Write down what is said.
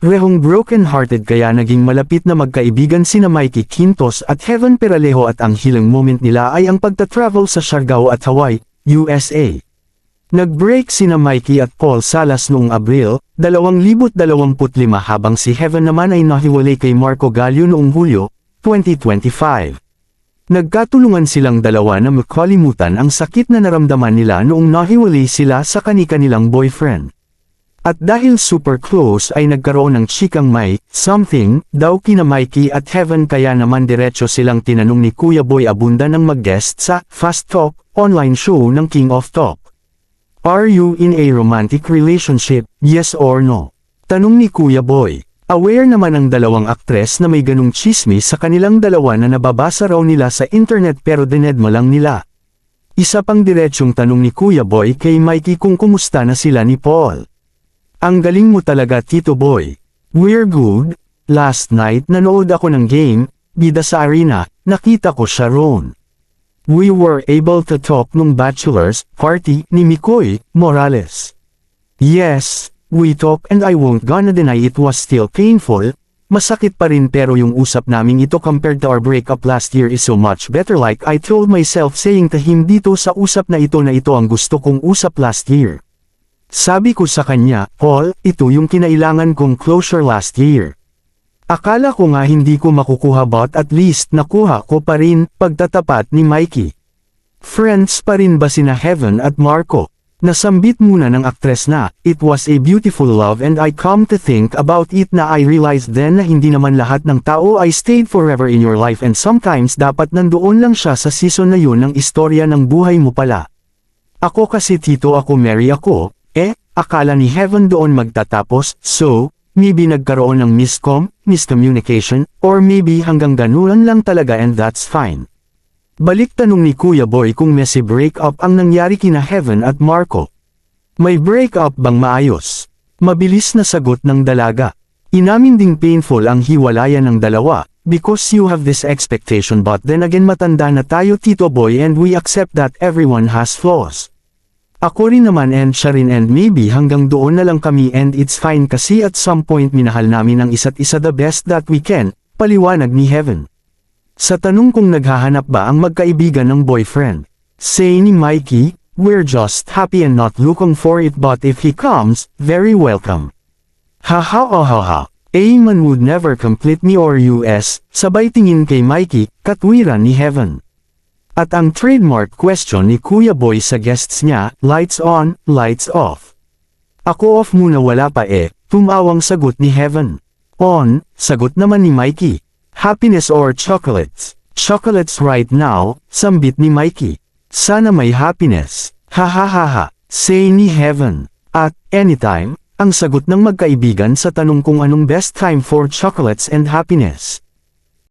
Rehong broken-hearted kaya naging malapit na magkaibigan sina Mikey Quintos at Heaven Peralejo at ang hilang moment nila ay ang pagta-travel sa Siargao at Hawaii, USA. Nag-break sina Mikey at Paul Salas noong Abril, 2025 habang si Heaven naman ay nahiwalay kay Marco Gallio noong Hulyo, 2025. Nagkatulungan silang dalawa na makalimutan ang sakit na naramdaman nila noong nahiwalay sila sa kani-kanilang boyfriend. At dahil super close ay nagkaroon ng chikang may something daw kina Mikey at Heaven kaya naman diretso silang tinanong ni Kuya Boy Abunda ng mag-guest sa Fast Talk online show ng King of Talk. Are you in a romantic relationship, yes or no? Tanong ni Kuya Boy. Aware naman ang dalawang aktres na may ganung chismis sa kanilang dalawa na nababasa raw nila sa internet pero dinedma lang nila. Isa pang diretsyong tanong ni Kuya Boy kay Mikey kung kumusta na sila ni Paul. Ang galing mo talaga Tito Boy. We're good. Last night nanood ako ng game, bida sa arena, nakita ko siya roon. We were able to talk nung bachelor's party ni Mikoy Morales. Yes, we talk and I won't gonna deny it was still painful. Masakit pa rin pero yung usap naming ito compared to our breakup last year is so much better like I told myself saying to him dito sa usap na ito ang gusto kong usap last year. Sabi ko sa kanya, Paul, ito yung kinailangan kong closure last year. Akala ko nga hindi ko makukuha but at least nakuha ko pa rin, pagtatapat ni Mikey. Friends pa rin ba sina Heaven at Marco? Nasambit muna ng aktres na, it was a beautiful love and I come to think about it na I realized then na hindi naman lahat ng tao ay stayed forever in your life and sometimes dapat nandoon lang siya sa season na yun ng istorya ng buhay mo pala. Ako kasi Tito ako Mary ako. Akala ni Heaven doon magtatapos, so, maybe nagkaroon ng miscommunication, or maybe hanggang ganulan lang talaga and that's fine. Balik tanong ni Kuya Boy kung messy breakup ang nangyari kina Heaven at Marco. May breakup bang maayos? Mabilis na sagot ng dalaga. Inamin ding painful ang hiwalayan ng dalawa, because you have this expectation but then again matanda na tayo Tito Boy and we accept that everyone has flaws. Ako rin naman and siya rin and maybe hanggang doon na lang kami and it's fine kasi at some point minahal namin ang isa't isa the best that we can, paliwanag ni Heaven. Sa tanong kung naghahanap ba ang magkaibigan ng boyfriend, say ni Mikey, we're just happy and not looking for it but if he comes, very welcome. Haha ohaha, a man would never complete me or us, sabay tingin kay Mikey, katwiran ni Heaven. At ang trademark question ni Kuya Boy sa guests niya, lights on, lights off. Ako off muna wala pa tumawang sagot ni Heaven. On, sagot naman ni Mikey. Happiness or chocolates? Chocolates right now, sambit ni Mikey. Sana may happiness. Hahaha, say ni Heaven. At, anytime, ang sagot ng magkaibigan sa tanong kung anong best time for chocolates and happiness.